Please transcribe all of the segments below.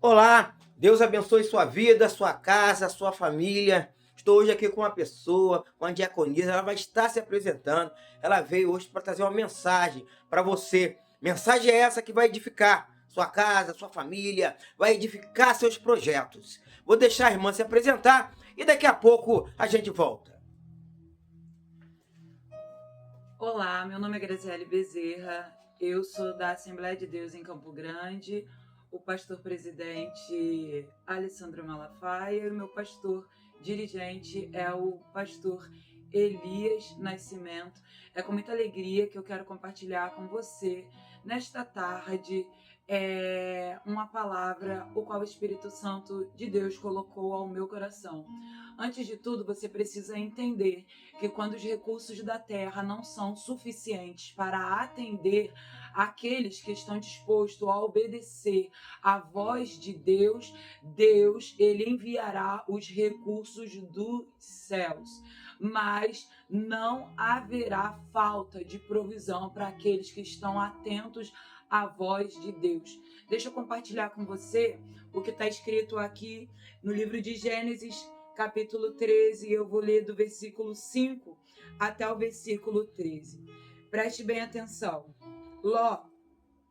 Olá, Deus abençoe sua vida, sua casa, sua família. Estou hoje aqui com uma pessoa, uma diaconisa, ela vai estar se apresentando. Ela veio hoje para trazer uma mensagem para você. Mensagem é essa que vai edificar sua casa, sua família, vai edificar seus projetos. Vou deixar a irmã se apresentar e daqui a pouco a gente volta. Olá, meu nome é Graziele Bezerra, eu sou da Assembleia de Deus em Campo Grande, o pastor presidente Alessandro Malafaia e o meu pastor dirigente é o pastor Elias Nascimento. É com muita alegria que eu quero compartilhar com você nesta tarde uma palavra o qual o Espírito Santo de Deus colocou ao meu coração. Antes de tudo, você precisa entender que quando os recursos da terra não são suficientes para atender aqueles que estão dispostos a obedecer à voz de Deus, Deus ele enviará os recursos dos céus. Mas não haverá falta de provisão para aqueles que estão atentos à voz de Deus. Deixa eu compartilhar com você o que está escrito aqui no livro de Gênesis, capítulo 13, eu vou ler do versículo 5 até o versículo 13. Preste bem atenção. Ló,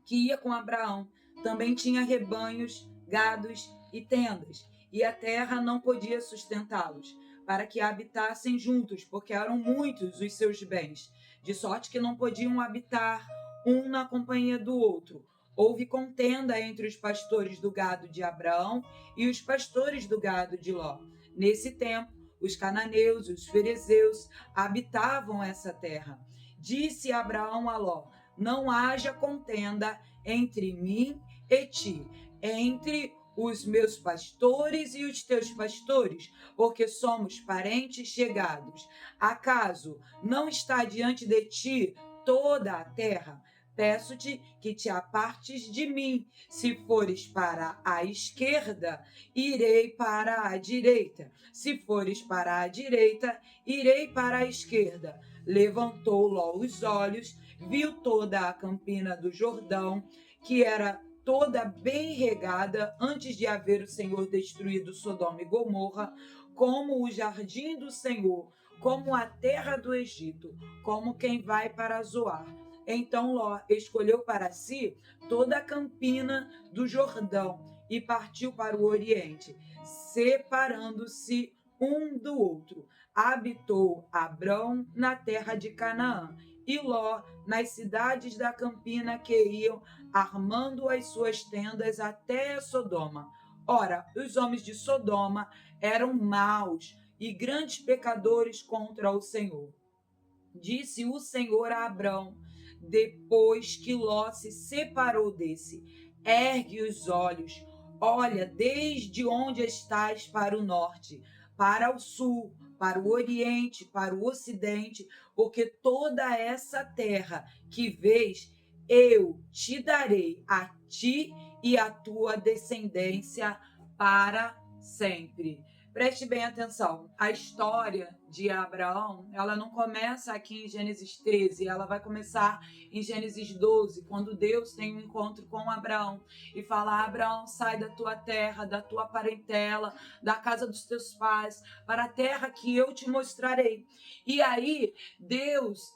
que ia com Abraão, também tinha rebanhos, gados e tendas, e a terra não podia sustentá-los, para que habitassem juntos, porque eram muitos os seus bens, de sorte que não podiam habitar um na companhia do outro. Houve contenda entre os pastores do gado de Abraão e os pastores do gado de Ló. Nesse tempo, os cananeus e os ferezeus habitavam essa terra. Disse Abraão a Ló: não haja contenda entre mim e ti, entre os meus pastores e os teus pastores, porque somos parentes chegados. Acaso não está diante de ti toda a terra? Peço-te que te apartes de mim. Se fores para a esquerda, irei para a direita. Se fores para a direita, irei para a esquerda. Levantou Ló os olhos, viu toda a campina do Jordão, que era toda bem regada antes de haver o Senhor destruído Sodoma e Gomorra, como o jardim do Senhor, como a terra do Egito, como quem vai para Zoar. Então Ló escolheu para si toda a campina do Jordão e partiu para o Oriente, separando-se um do outro. Habitou Abrão na terra de Canaã e Ló nas cidades da campina que iam armando as suas tendas até Sodoma. Ora, os homens de Sodoma eram maus e grandes pecadores contra o Senhor. Disse o Senhor a Abrão, depois que Ló se separou desse: ergue os olhos, olha desde onde estás para o norte, para o sul, para o oriente, para o ocidente, porque toda essa terra que vês, eu te darei a ti e à tua descendência para sempre. Preste bem atenção, a história de Abraão, ela não começa aqui em Gênesis 13, ela vai começar em Gênesis 12, quando Deus tem um encontro com Abraão e fala: Abraão, sai da tua terra, da tua parentela, da casa dos teus pais, para a terra que eu te mostrarei. E aí, Deus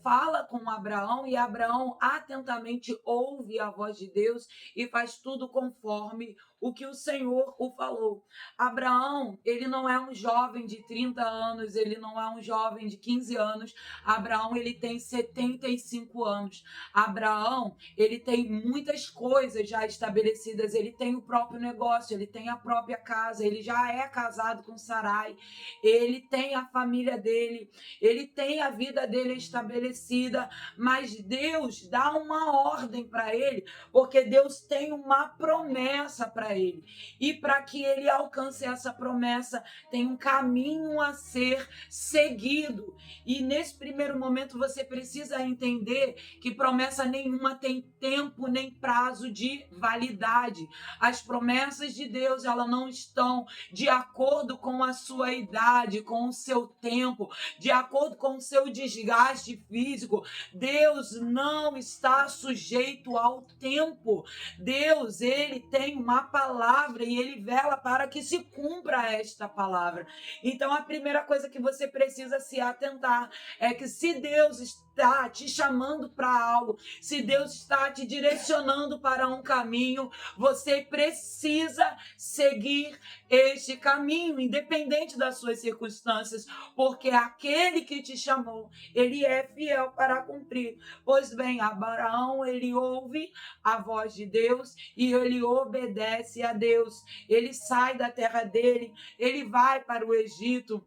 fala com Abraão e Abraão atentamente ouve a voz de Deus e faz tudo conforme o que o Senhor o falou. Abraão, ele não é um jovem de 30 anos, ele não é um jovem de 15 anos. Abraão, ele tem 75 anos. Abraão, ele tem muitas coisas já estabelecidas, ele tem o próprio negócio, ele tem a própria casa, ele já é casado com Sarai, ele tem a família dele, ele tem a vida dele estabelecida, mas Deus dá uma ordem para ele, porque Deus tem uma promessa para ele. E para que ele alcance essa promessa, tem um caminho a ser ser seguido. E nesse primeiro momento você precisa entender que promessa nenhuma tem tempo nem prazo de validade. As promessas de Deus, elas não estão de acordo com a sua idade, com o seu tempo, de acordo com o seu desgaste físico. Deus não está sujeito ao tempo. Deus, ele tem uma palavra e ele vela para que se cumpra esta palavra. Então, a primeira coisa que você precisa se atentar é que se Deus está te chamando para algo, se Deus está te direcionando para um caminho, você precisa seguir este caminho, independente das suas circunstâncias, porque aquele que te chamou, ele é fiel para cumprir. Pois bem, Abraão, ele ouve a voz de Deus e ele obedece a Deus. Ele sai da terra dele, ele vai para o Egito,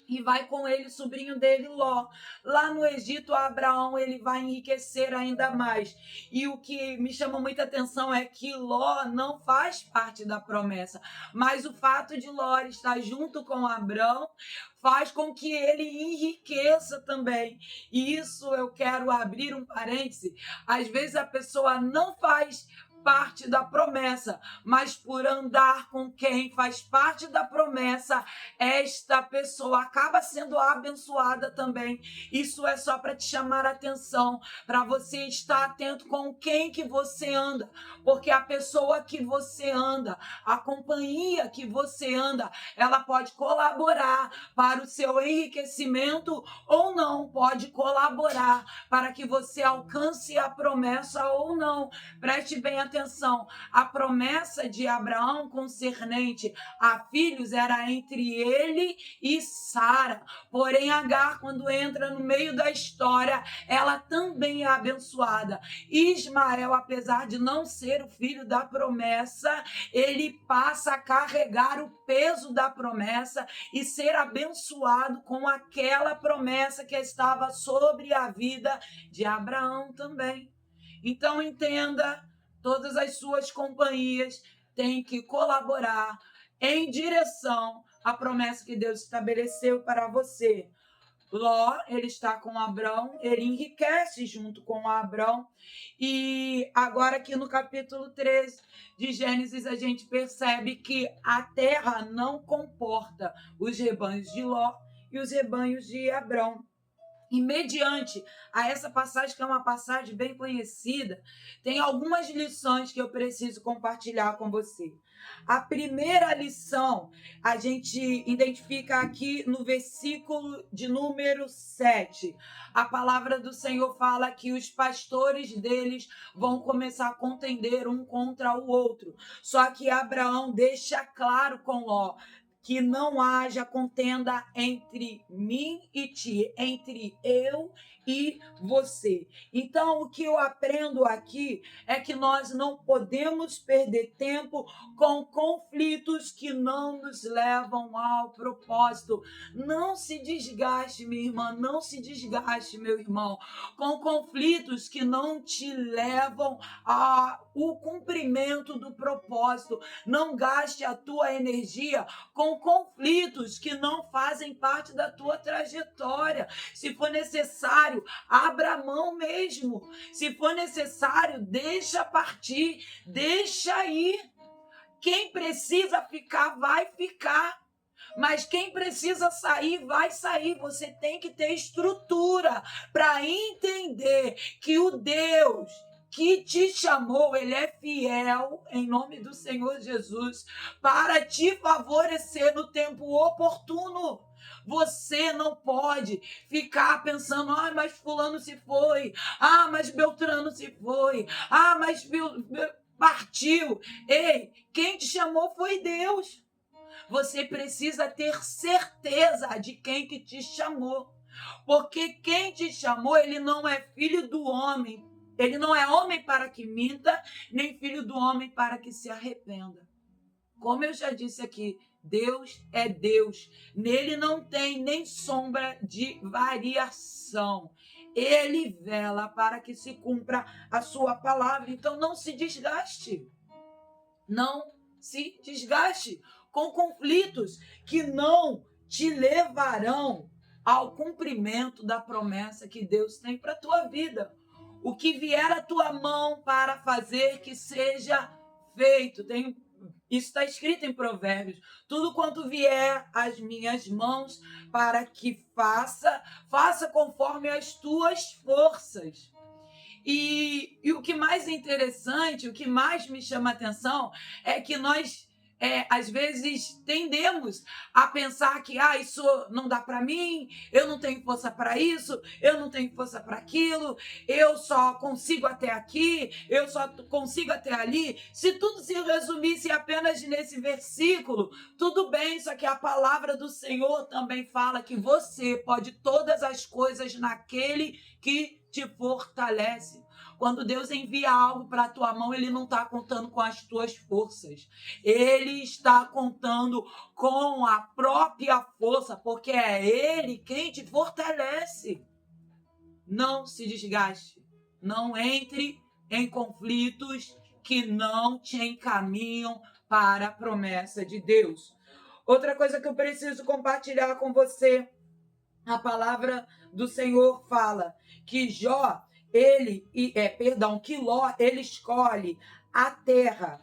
e vai com ele o sobrinho dele, Ló. Lá no Egito, Abraão, ele vai enriquecer ainda mais. E o que me chama muita atenção é que Ló não faz parte da promessa, mas o fato de Ló estar junto com Abraão faz com que ele enriqueça também. E isso eu quero abrir um parêntese. Às vezes a pessoa não faz parte da promessa, mas por andar com quem faz parte da promessa, esta pessoa acaba sendo abençoada também. Isso é só para te chamar a atenção, para você estar atento com quem que você anda, porque a pessoa que você anda, a companhia que você anda, ela pode colaborar para o seu enriquecimento ou não, pode colaborar para que você alcance a promessa ou não. Preste bem atenção, a promessa de Abraão concernente a filhos era entre ele e Sara. Porém, Agar, quando entra no meio da história, ela também é abençoada. Ismael, apesar de não ser o filho da promessa, ele passa a carregar o peso da promessa e ser abençoado com aquela promessa que estava sobre a vida de Abraão também. Então, entenda, todas as suas companhias têm que colaborar em direção à promessa que Deus estabeleceu para você. Ló, ele está com Abrão, ele enriquece junto com Abrão. E agora aqui no capítulo 13 de Gênesis, a gente percebe que a terra não comporta os rebanhos de Ló e os rebanhos de Abrão. E mediante a essa passagem, que é uma passagem bem conhecida, tem algumas lições que eu preciso compartilhar com você. A primeira lição a gente identifica aqui no versículo de número 7. A palavra do Senhor fala que os pastores deles vão começar a contender um contra o outro. Só que Abraão deixa claro com Ló que não haja contenda entre mim e ti, entre eu e você. Então, o que eu aprendo aqui é que nós não podemos perder tempo com conflitos que não nos levam ao propósito. Não se desgaste, minha irmã, não se desgaste, meu irmão, com conflitos que não te levam ao cumprimento do propósito. Não gaste a tua energia com conflitos que não fazem parte da tua trajetória. Se for necessário, abra mão mesmo. Se for necessário, deixa partir, deixa ir. Quem precisa ficar, vai ficar. Mas quem precisa sair, vai sair. Você tem que ter estrutura para entender que o Deus que te chamou, ele é fiel, em nome do Senhor Jesus, para te favorecer no tempo oportuno. Você não pode ficar pensando, mas fulano se foi, mas Beltrano se foi, mas partiu. Ei, quem te chamou foi Deus. Você precisa ter certeza de quem que te chamou, porque quem te chamou, ele não é filho do homem. Ele não é homem para que minta, nem filho do homem para que se arrependa. Como eu já disse aqui, Deus é Deus. Nele não tem nem sombra de variação. Ele vela para que se cumpra a sua palavra. Então não se desgaste. Não se desgaste com conflitos que não te levarão ao cumprimento da promessa que Deus tem para a tua vida. O que vier à tua mão para fazer, que seja feito. Isso está escrito em Provérbios. Tudo quanto vier às minhas mãos para que faça conforme as tuas forças. E o que mais é interessante, o que mais me chama a atenção é que nós, às vezes, tendemos a pensar que isso não dá para mim, eu não tenho força para isso, eu não tenho força para aquilo, eu só consigo até aqui, eu só consigo até ali. Se tudo se resumisse apenas nesse versículo, tudo bem, só que a palavra do Senhor também fala que você pode todas as coisas naquele que te fortalece. Quando Deus envia algo para a tua mão, Ele não está contando com as tuas forças. Ele está contando com a própria força, porque é Ele quem te fortalece. Não se desgaste. Não entre em conflitos que não te encaminham para a promessa de Deus. Outra coisa que eu preciso compartilhar com você, a palavra do Senhor fala que que Ló, ele escolhe a terra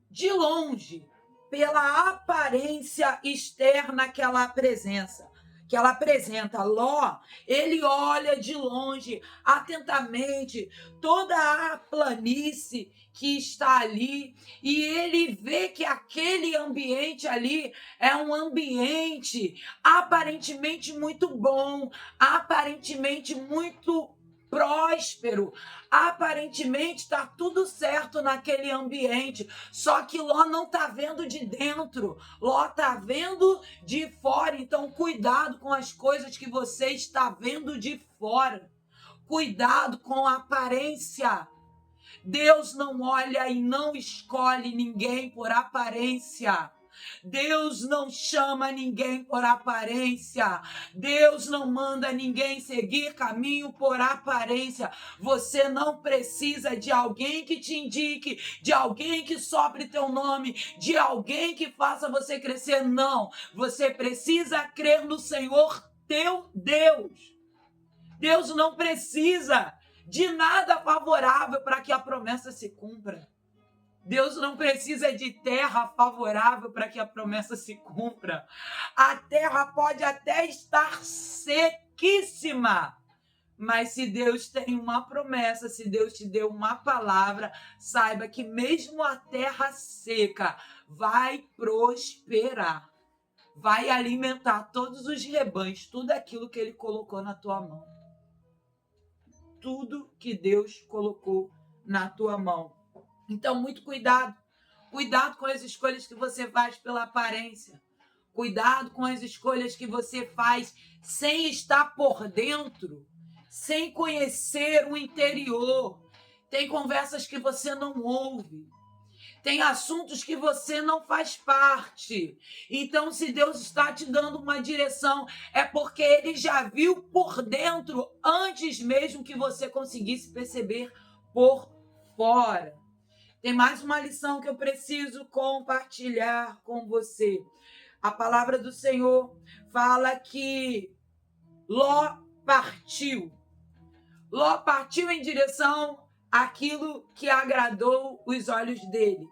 de longe pela aparência externa que ela apresenta. Ló, ele olha de longe, atentamente, toda a planície que está ali, e ele vê que aquele ambiente ali é um ambiente aparentemente muito bom, aparentemente muito próspero, aparentemente está tudo certo naquele ambiente, só que Ló não está vendo de dentro, Ló está vendo de fora. Então cuidado com as coisas que você está vendo de fora, cuidado com a aparência. Deus não olha e não escolhe ninguém por aparência. Deus não chama ninguém por aparência. Deus não manda ninguém seguir caminho por aparência. Você não precisa de alguém que te indique, de alguém que sopre teu nome, de alguém que faça você crescer. Não. Você precisa crer no Senhor teu Deus. Deus não precisa de nada favorável para que a promessa se cumpra. Deus não precisa de terra favorável para que a promessa se cumpra. A terra pode até estar sequíssima, mas se Deus tem uma promessa, se Deus te deu uma palavra, saiba que mesmo a terra seca vai prosperar, vai alimentar todos os rebanhos, tudo aquilo que Ele colocou na tua mão. Tudo que Deus colocou na tua mão. Então, muito cuidado. Cuidado com as escolhas que você faz pela aparência. Cuidado com as escolhas que você faz sem estar por dentro, sem conhecer o interior. Tem conversas que você não ouve. Tem assuntos que você não faz parte. Então, se Deus está te dando uma direção, é porque Ele já viu por dentro antes mesmo que você conseguisse perceber por fora. Tem mais uma lição que eu preciso compartilhar com você. A palavra do Senhor fala que Ló partiu. Ló partiu em direção àquilo que agradou os olhos dele.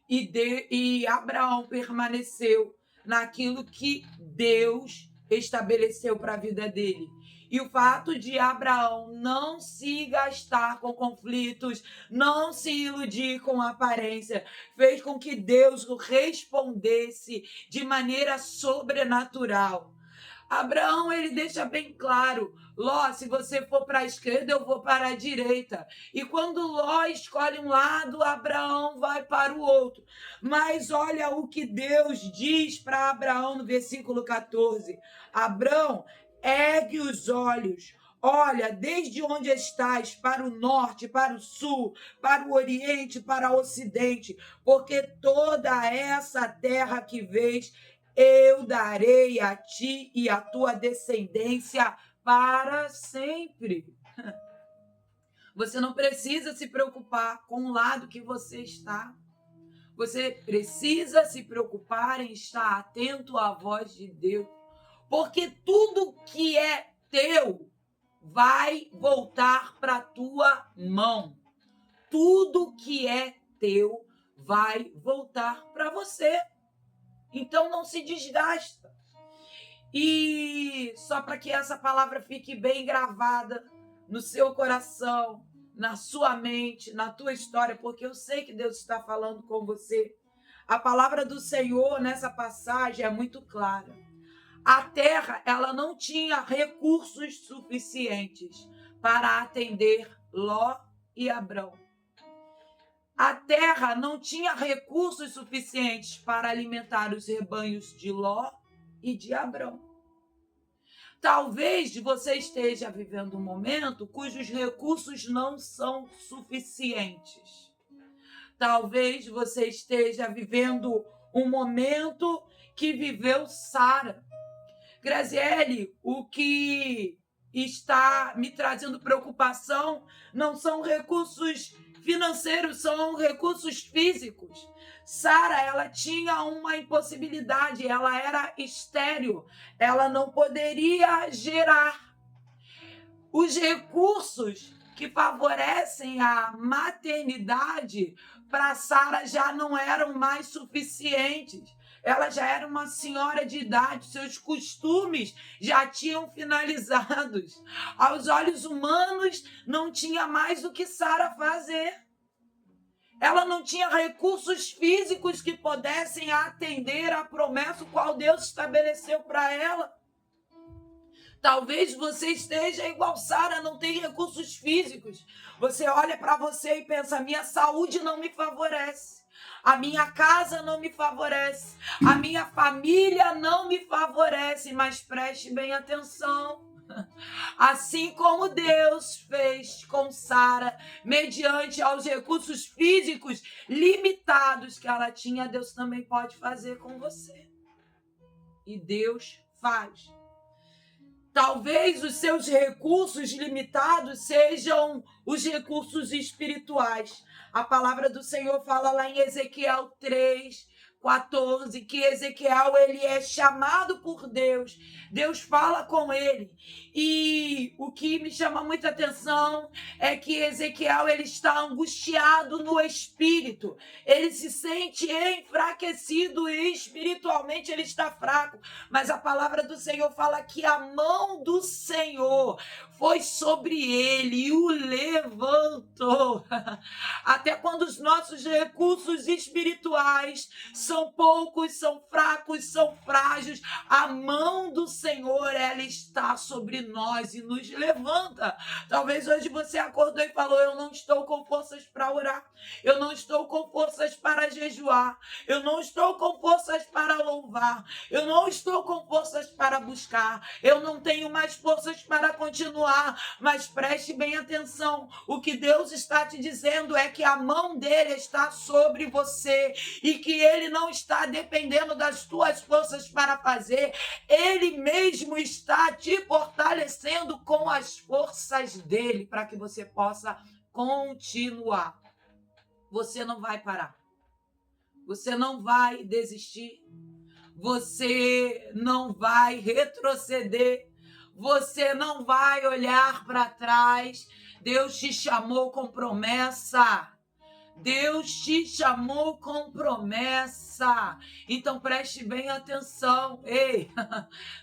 E Abraão permaneceu naquilo que Deus estabeleceu para a vida dele. E o fato de Abraão não se gastar com conflitos, não se iludir com aparência, fez com que Deus o respondesse de maneira sobrenatural. Abraão, ele deixa bem claro: Ló, se você for para a esquerda, eu vou para a direita. E quando Ló escolhe um lado, Abraão vai para o outro. Mas olha o que Deus diz para Abraão no versículo 14. Abraão, ergue os olhos, olha desde onde estás, para o norte, para o sul, para o oriente, para o ocidente, porque toda essa terra que vês, eu darei a ti e a tua descendência para sempre. Você não precisa se preocupar com o lado que você está. Você precisa se preocupar em estar atento à voz de Deus. porque tudo que é teu vai voltar para a tua mão. Tudo que é teu vai voltar para você. Então não se desgasta. E só para que essa palavra fique bem gravada no seu coração, na sua mente, na tua história, porque eu sei que Deus está falando com você. A palavra do Senhor nessa passagem é muito clara. A terra, ela não tinha recursos suficientes para atender Ló e Abrão. A terra não tinha recursos suficientes para alimentar os rebanhos de Ló e de Abrão. Talvez você esteja vivendo um momento cujos recursos não são suficientes. Talvez você esteja vivendo um momento que viveu Sara. Graziele, o que está me trazendo preocupação não são recursos financeiros, são recursos físicos. Sara, ela tinha uma impossibilidade, ela era estéril, ela não poderia gerar. Os recursos que favorecem a maternidade para Sara já não eram mais suficientes. Ela já era uma senhora de idade, seus costumes já tinham finalizados. Aos olhos humanos, não tinha mais o que Sara fazer. Ela não tinha recursos físicos que pudessem atender à promessa qual Deus estabeleceu para ela. Talvez você esteja igual Sara, não tem recursos físicos. Você olha para você e pensa, minha saúde não me favorece. A minha casa não me favorece. A minha família não me favorece. Mas preste bem atenção. Assim como Deus fez com Sara, mediante aos recursos físicos limitados que ela tinha, Deus também pode fazer com você. E Deus faz. Talvez os seus recursos limitados sejam os recursos espirituais. A palavra do Senhor fala lá em Ezequiel 3:14, que Ezequiel ele é chamado por Deus. Deus fala com ele. E o que me chama muita atenção é que Ezequiel ele está angustiado no espírito. Ele se sente enfraquecido e espiritualmente ele está fraco. Mas a palavra do Senhor fala que a mão do Senhor foi sobre ele e o levantou. Até quando os nossos recursos espirituais são poucos, são fracos, são frágeis, a mão do Senhor, ela está sobre nós e nos levanta. Talvez hoje você acordou e falou, eu não estou com forças para orar, eu não estou com forças para jejuar, eu não estou com forças para louvar, eu não estou com forças para buscar, eu não tenho mais forças para continuar, mas preste bem atenção, o que Deus está te dizendo é que a mão dele está sobre você e que ele não está dependendo das tuas forças para fazer, ele mesmo está te fortalecendo com as forças dele para que você possa continuar. Você não vai parar, você não vai desistir, você não vai retroceder, você não vai olhar para trás. Deus te chamou com promessa. Deus te chamou com promessa. Então preste bem atenção. Ei,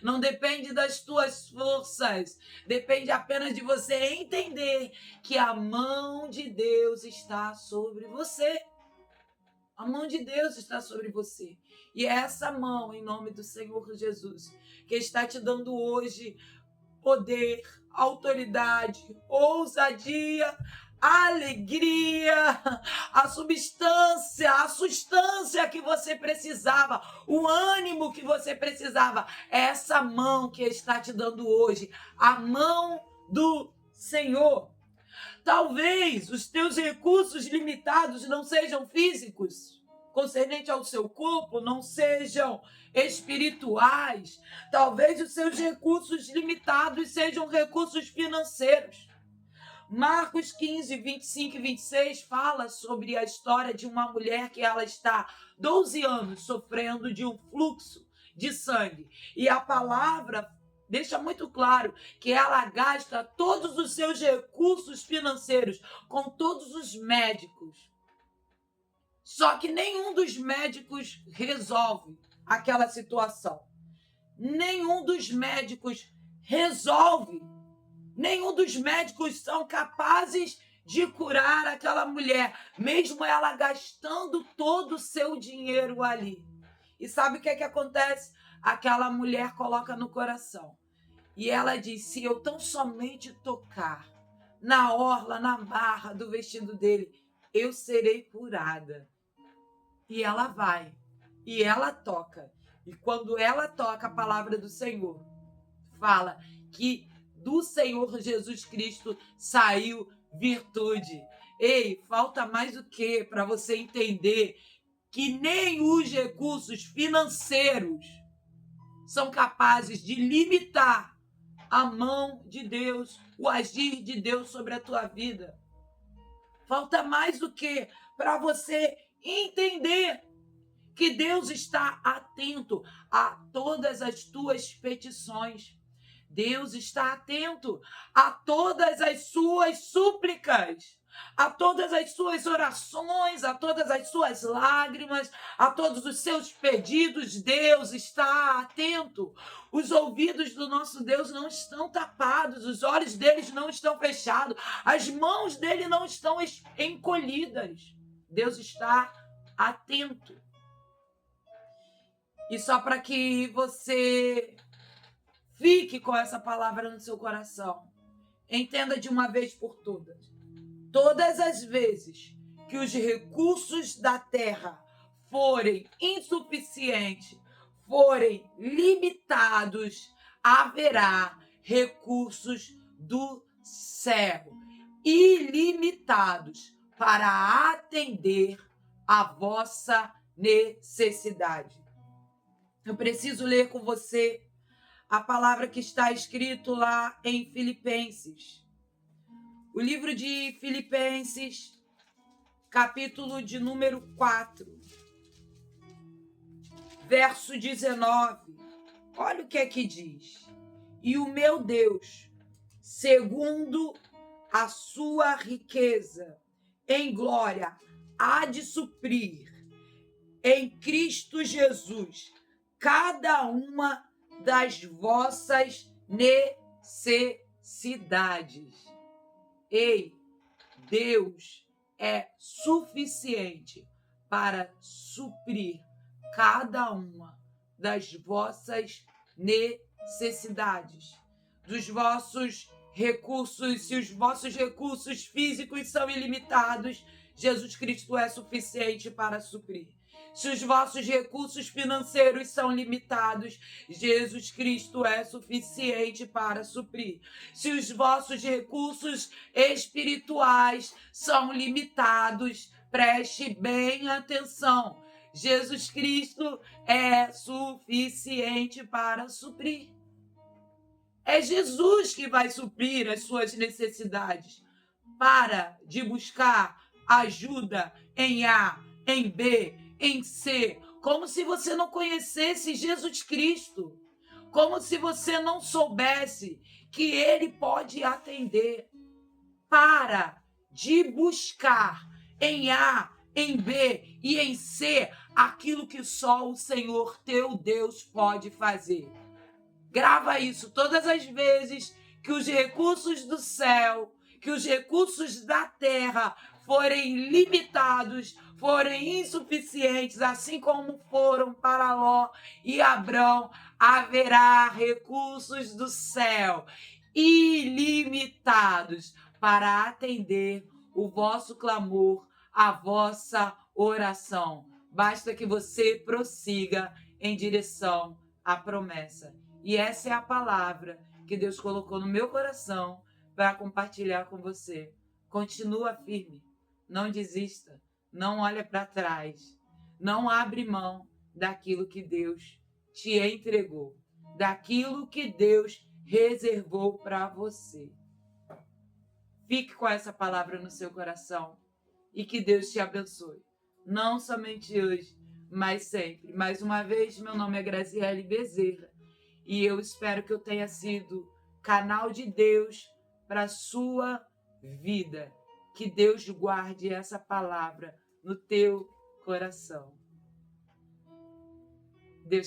não depende das tuas forças. Depende apenas de você entender que a mão de Deus está sobre você. A mão de Deus está sobre você. E é essa mão, em nome do Senhor Jesus, que está te dando hoje poder, autoridade, ousadia, alegria, a sustância que você precisava, o ânimo que você precisava. É essa mão que está te dando hoje, a mão do Senhor. Talvez os teus recursos limitados não sejam físicos, concernente ao seu corpo, não sejam espirituais. Talvez os seus recursos limitados sejam recursos financeiros. Marcos 15, 25 e 26 fala sobre a história de uma mulher que ela está 12 anos sofrendo de um fluxo de sangue. E a palavra deixa muito claro que ela gasta todos os seus recursos financeiros com todos os médicos. Só que nenhum dos médicos resolve aquela situação. Nenhum dos médicos resolve. Nenhum dos médicos são capazes de curar aquela mulher, mesmo ela gastando todo o seu dinheiro ali. E sabe o que é que acontece? Aquela mulher coloca no coração. E ela diz, se eu tão somente tocar na orla, na barra do vestido dele, eu serei curada. E ela vai, e ela toca. E quando ela toca, a palavra do Senhor fala que do Senhor Jesus Cristo saiu virtude. Ei, falta mais o quê para você entender que nem os recursos financeiros são capazes de limitar a mão de Deus, o agir de Deus sobre a tua vida. Falta mais o quê para você entender que Deus está atento a todas as tuas petições. Deus está atento a todas as suas súplicas, a todas as suas orações, a todas as suas lágrimas, a todos os seus pedidos. Deus está atento. Os ouvidos do nosso Deus não estão tapados, os olhos deles não estão fechados, as mãos dele não estão encolhidas. Deus está atento. E só para que você fique com essa palavra no seu coração, entenda de uma vez por todas. Todas as vezes que os recursos da terra forem insuficientes, forem limitados, haverá recursos do céu ilimitados para atender a vossa necessidade. Eu preciso ler com você a palavra que está escrito lá em Filipenses. O livro de Filipenses, capítulo de número 4, verso 19. Olha o que é que diz. E o meu Deus, segundo a sua riqueza em glória, há de suprir em Cristo Jesus cada uma das vossas necessidades. Ei, Deus é suficiente para suprir cada uma das vossas necessidades, dos vossos recursos. Se os vossos recursos físicos são ilimitados, Jesus Cristo é suficiente para suprir. Se os vossos recursos financeiros são limitados, Jesus Cristo é suficiente para suprir. Se os vossos recursos espirituais são limitados, preste bem atenção. Jesus Cristo é suficiente para suprir. É Jesus que vai suprir as suas necessidades. Para de buscar ajuda em A, em B, em C, como se você não conhecesse Jesus Cristo, como se você não soubesse que Ele pode atender. Para de buscar em A, em B e em C aquilo que só o Senhor teu Deus pode fazer. Grava isso todas as vezes que os recursos do céu, que os recursos da terra forem limitados, forem insuficientes, assim como foram para Ló e Abrão, haverá recursos do céu ilimitados para atender o vosso clamor, a vossa oração. Basta que você prossiga em direção à promessa. E essa é a palavra que Deus colocou no meu coração para compartilhar com você. Continua firme, não desista, não olha para trás, não abre mão daquilo que Deus te entregou, daquilo que Deus reservou para você. Fique com essa palavra no seu coração e que Deus te abençoe, não somente hoje, mas sempre. Mais uma vez, meu nome é Graziele Bezerra e eu espero que eu tenha sido canal de Deus para a sua vida. Que Deus guarde essa palavra no teu coração. Deus te